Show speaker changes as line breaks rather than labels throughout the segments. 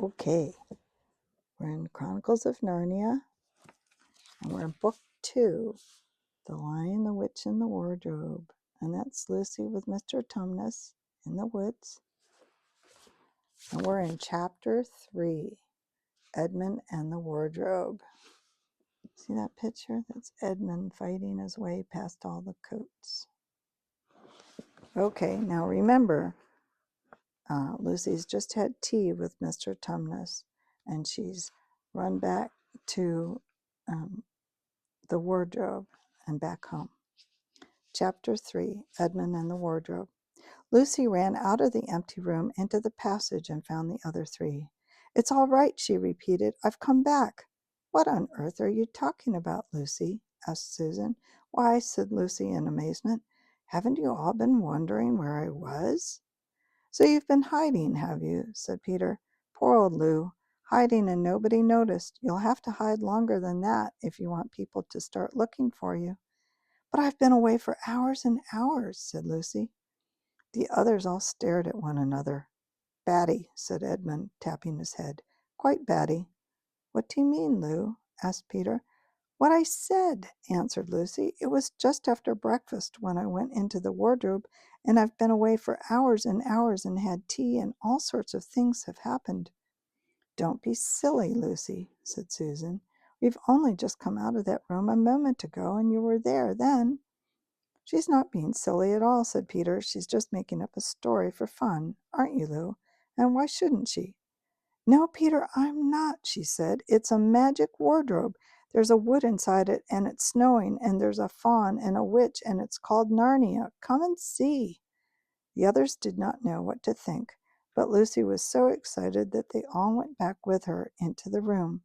Okay, we're in Chronicles of Narnia, and we're in Book 2, The Lion, the Witch, and the Wardrobe. And that's Lucy with Mr. Tumnus in the woods. And we're in Chapter 3, Edmund and the Wardrobe. See that picture? That's Edmund fighting his way past all the coats. Okay, now remember, Lucy's just had tea with Mr. Tumnus, and she's run back to the wardrobe and back home. Chapter 3, Edmund and the Wardrobe. Lucy ran out of the empty room into the passage and found the other three. "It's all right," she repeated. "I've come back." "What on earth are you talking about, Lucy?" asked Susan. "Why," said Lucy in amazement, "haven't you all been wondering where I was?" "So you've been hiding, have you?" said Peter. "Poor old Lou. Hiding and nobody noticed. You'll have to hide longer than that if you want people to start looking for you." "But I've been away for hours and hours," said Lucy. The others all stared at one another. "Batty," said Edmund, tapping his head. "Quite batty." "What do you mean, Lou?" asked Peter. "What I said," answered Lucy. "It was just after breakfast when I went into the wardrobe, and I've been away for hours and hours and had tea, and all sorts of things have happened." "Don't be silly, Lucy," said Susan. "We've only just come out of that room a moment ago, and you were there then." "She's not being silly at all," said Peter. "She's just making up a story for fun. Aren't you, Lou? And why shouldn't she?" "No, Peter, I'm not," she said. "It's a magic wardrobe. There's a wood inside it, and it's snowing, and there's a faun and a witch, and it's called Narnia. Come and see." The others did not know what to think, but Lucy was so excited that they all went back with her into the room.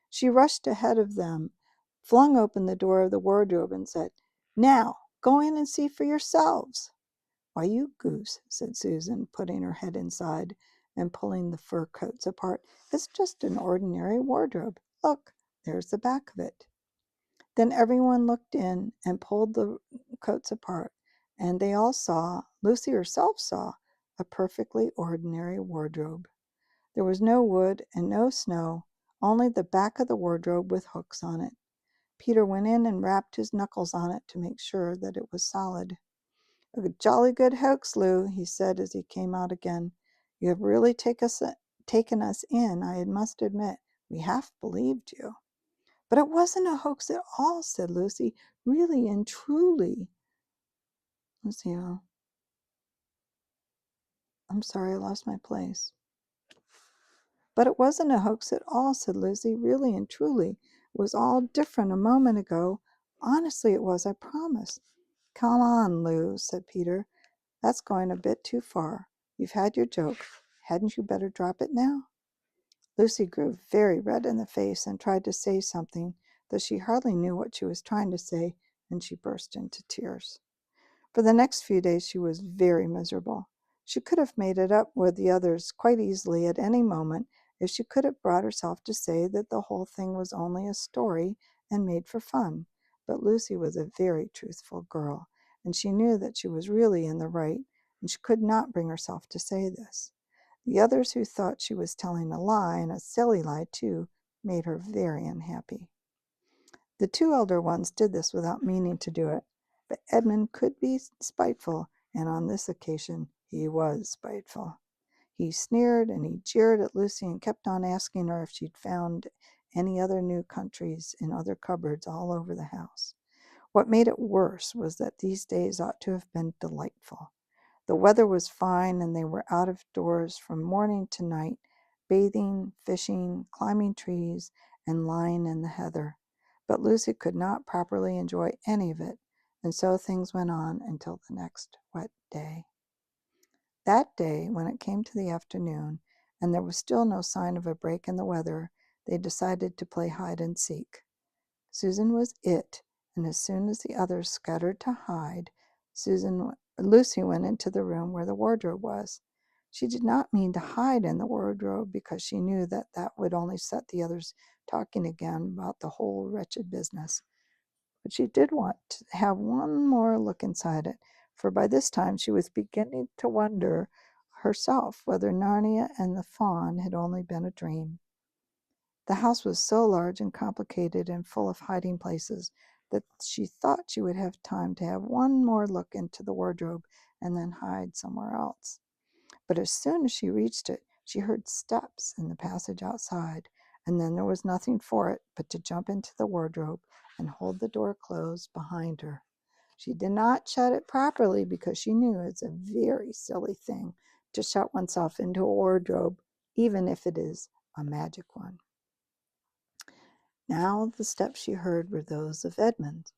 She rushed ahead of them, flung open the door of the wardrobe, and said, "Now, go in and see for yourselves." "Why, you goose," said Susan, putting her head inside and pulling the fur coats apart. "It's just an ordinary wardrobe. Look, there's the back of it." Then everyone looked in and pulled the coats apart, and they all saw, Lucy herself saw, a perfectly ordinary wardrobe. There was no wood and no snow, only the back of the wardrobe with hooks on it. Peter went in and rapped his knuckles on it to make sure that it was solid. "A jolly good hoax, Lou," he said as he came out again. "You have really taken us in, I must admit. We half believed you." "But it wasn't a hoax at all," said Lucy. "Really and truly." Let's see. I'm sorry, I lost my place. "But it wasn't a hoax at all," said Lucy. "Really and truly. It was all different a moment ago. Honestly it was, I promise." "Come on, Lou," said Peter. "That's going a bit too far. You've had your joke. Hadn't you better drop it now?" Lucy grew very red in the face and tried to say something, though she hardly knew what she was trying to say, and she burst into tears. For the next few days she was very miserable. She could have made it up with the others quite easily at any moment if she could have brought herself to say that the whole thing was only a story and made for fun. But Lucy was a very truthful girl, and she knew that she was really in the right, and she could not bring herself to say this. The others, who thought she was telling a lie, and a silly lie too, made her very unhappy. The two elder ones did this without meaning to do it, but Edmund could be spiteful, and on this occasion he was spiteful. He sneered and he jeered at Lucy and kept on asking her if she'd found any other new countries in other cupboards all over the house. What made it worse was that these days ought to have been delightful. The weather was fine, and they were out of doors from morning to night, bathing, fishing, climbing trees, and lying in the heather. But Lucy could not properly enjoy any of it, and so things went on until the next wet day. That day, when it came to the afternoon, and there was still no sign of a break in the weather, they decided to play hide and seek. Susan was it, and as soon as the others scattered to hide, Lucy went into the room where the wardrobe was. She did not mean to hide in the wardrobe, because she knew that that would only set the others talking again about the whole wretched business. But she did want to have one more look inside it, for by this time she was beginning to wonder herself whether Narnia and the fawn had only been a dream. The house was so large and complicated and full of hiding places that she thought she would have time to have one more look into the wardrobe and then hide somewhere else. But as soon as she reached it, she heard steps in the passage outside, and then there was nothing for it but to jump into the wardrobe and hold the door closed behind her. She did not shut it properly because she knew it's a very silly thing to shut oneself into a wardrobe, even if it is a magic one. Now the steps she heard were those of Edmund,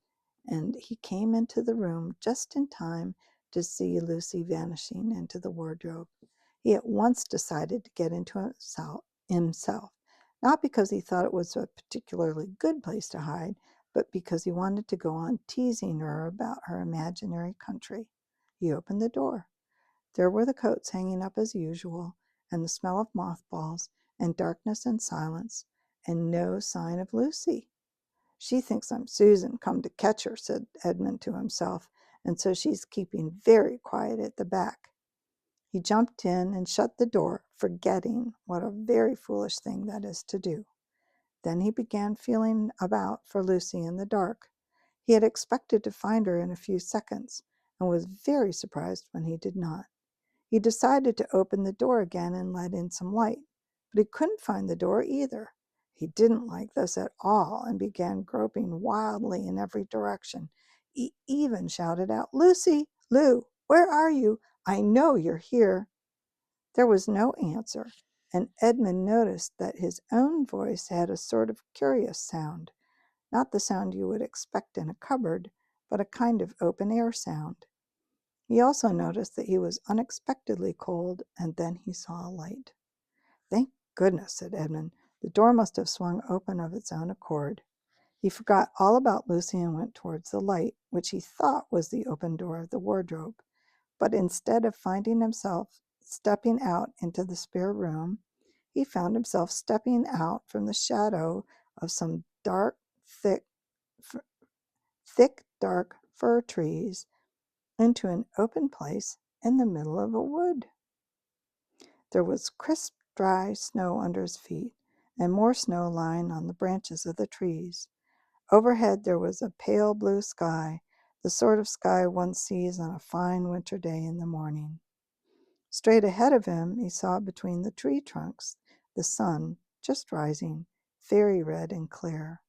and he came into the room just in time to see Lucy vanishing into the wardrobe. He at once decided to get into himself, not because he thought it was a particularly good place to hide, but because he wanted to go on teasing her about her imaginary country. He opened the door. There were the coats hanging up as usual, and the smell of mothballs, and darkness and silence, and no sign of Lucy. "She thinks I'm Susan come to catch her," said Edmund to himself, "and so she's keeping very quiet at the back." He jumped in and shut the door, forgetting what a very foolish thing that is to do. Then he began feeling about for Lucy in the dark. He had expected to find her in a few seconds, and was very surprised when he did not. He decided to open the door again and let in some light, but he couldn't find the door either. He didn't like this at all and began groping wildly in every direction. He even shouted out, "Lucy, Lou, where are you? I know you're here." There was no answer, and Edmund noticed that his own voice had a sort of curious sound, not the sound you would expect in a cupboard, but a kind of open-air sound. He also noticed that he was unexpectedly cold, and then he saw a light. "Thank goodness," said Edmund. "The door must have swung open of its own accord." He forgot all about Lucy and went towards the light, which he thought was the open door of the wardrobe. But instead of finding himself stepping out into the spare room, he found himself stepping out from the shadow of some thick, dark fir trees into an open place in the middle of a wood. There was crisp, dry snow under his feet, and more snow lying on the branches of the trees. Overhead there was a pale blue sky, the sort of sky one sees on a fine winter day in the morning. Straight ahead of him he saw between the tree trunks the sun, just rising, very red and clear.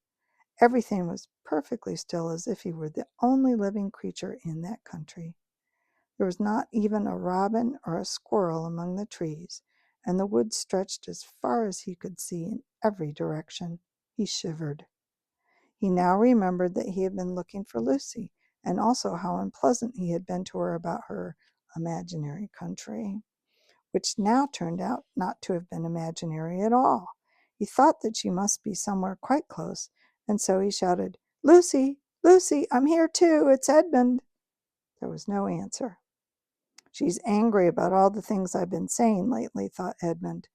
Everything was perfectly still, as if he were the only living creature in that country. There was not even a robin or a squirrel among the trees, and the wood stretched as far as he could see in every direction. He shivered. He now remembered that he had been looking for Lucy, and also how unpleasant he had been to her about her imaginary country, which now turned out not to have been imaginary at all. He thought that she must be somewhere quite close, and so he shouted, "Lucy, Lucy, I'm here too, it's Edmund." There was no answer. "She's angry about all the things I've been saying lately," thought Edmund,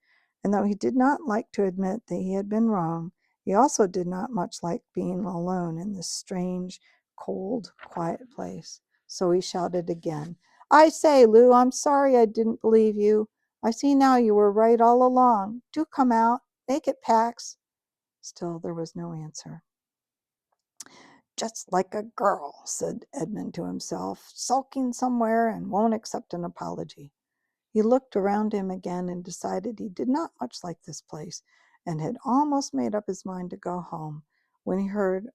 and though he did not like to admit that he had been wrong, he also did not much like being alone in this strange, cold, quiet place. So he shouted again, "I say, Lou, I'm sorry I didn't believe you. I see now you were right all along. Do come out. Make it Pax." Still there was no answer. "Just like a girl," said Edmund to himself, "sulking somewhere and won't accept an apology." He looked around him again and decided he did not much like this place, and had almost made up his mind to go home when he heard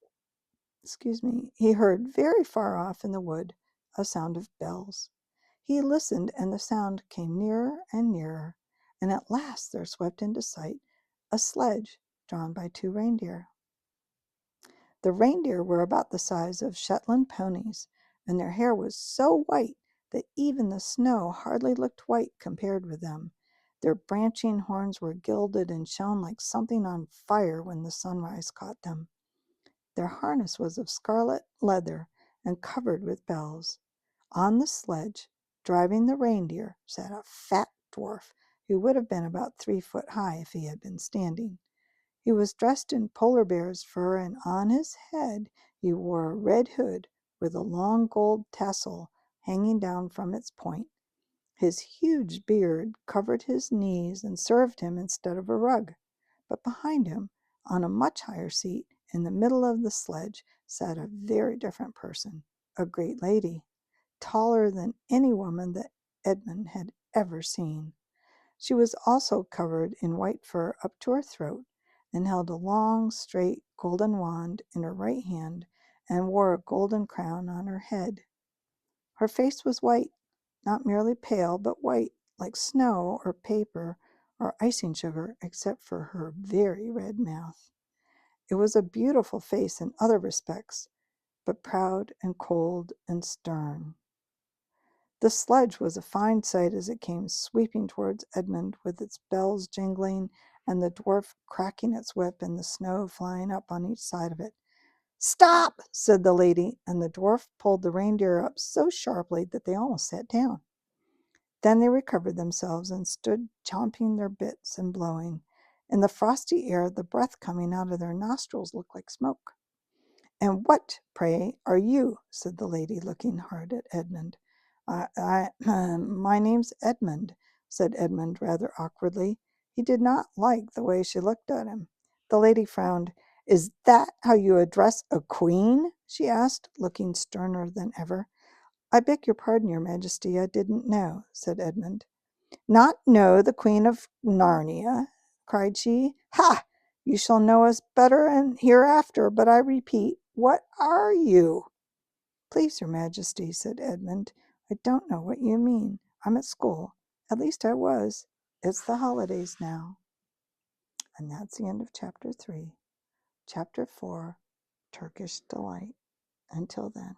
very far off in the wood a sound of bells. He listened, and the sound came nearer and nearer, and at last there swept into sight a sledge drawn by 2 reindeer. The reindeer were about the size of Shetland ponies, and their hair was so white that even the snow hardly looked white compared with them. Their branching horns were gilded and shone like something on fire when the sunrise caught them. Their harness was of scarlet leather and covered with bells. On the sledge, driving the reindeer, sat a fat dwarf who would have been about 3 foot high if he had been standing. He was dressed in polar bear's fur, and on his head he wore a red hood with a long gold tassel hanging down from its point. His huge beard covered his knees and served him instead of a rug. But behind him, on a much higher seat, in the middle of the sledge, sat a very different person, a great lady, taller than any woman that Edmund had ever seen. She was also covered in white fur up to her throat, and held a long, straight, golden wand in her right hand, and wore a golden crown on her head. Her face was white, not merely pale, but white, like snow or paper or icing sugar, except for her very red mouth. It was a beautiful face in other respects, but proud and cold and stern. The sledge was a fine sight as it came sweeping towards Edmund, with its bells jingling and the dwarf cracking its whip and the snow flying up on each side of it. "Stop!" said the lady, and the dwarf pulled the reindeer up so sharply that they almost sat down. Then they recovered themselves and stood champing their bits and blowing. In the frosty air, the breath coming out of their nostrils looked like smoke. "And what, pray, are you?" said the lady, looking hard at Edmund. My name's Edmund," said Edmund rather awkwardly. He did not like the way she looked at him. The lady frowned. "Is that how you address a queen?" she asked, looking sterner than ever. "I beg your pardon, your majesty, I didn't know," said Edmund. "Not know the Queen of Narnia?" cried she. "Ha! You shall know us better and hereafter, but I repeat, what are you?" "Please, your majesty," said Edmund, "I don't know what you mean. I'm at school. At least I was. It's the holidays now." And that's the end of chapter 3. Chapter 4, Turkish Delight. Until then.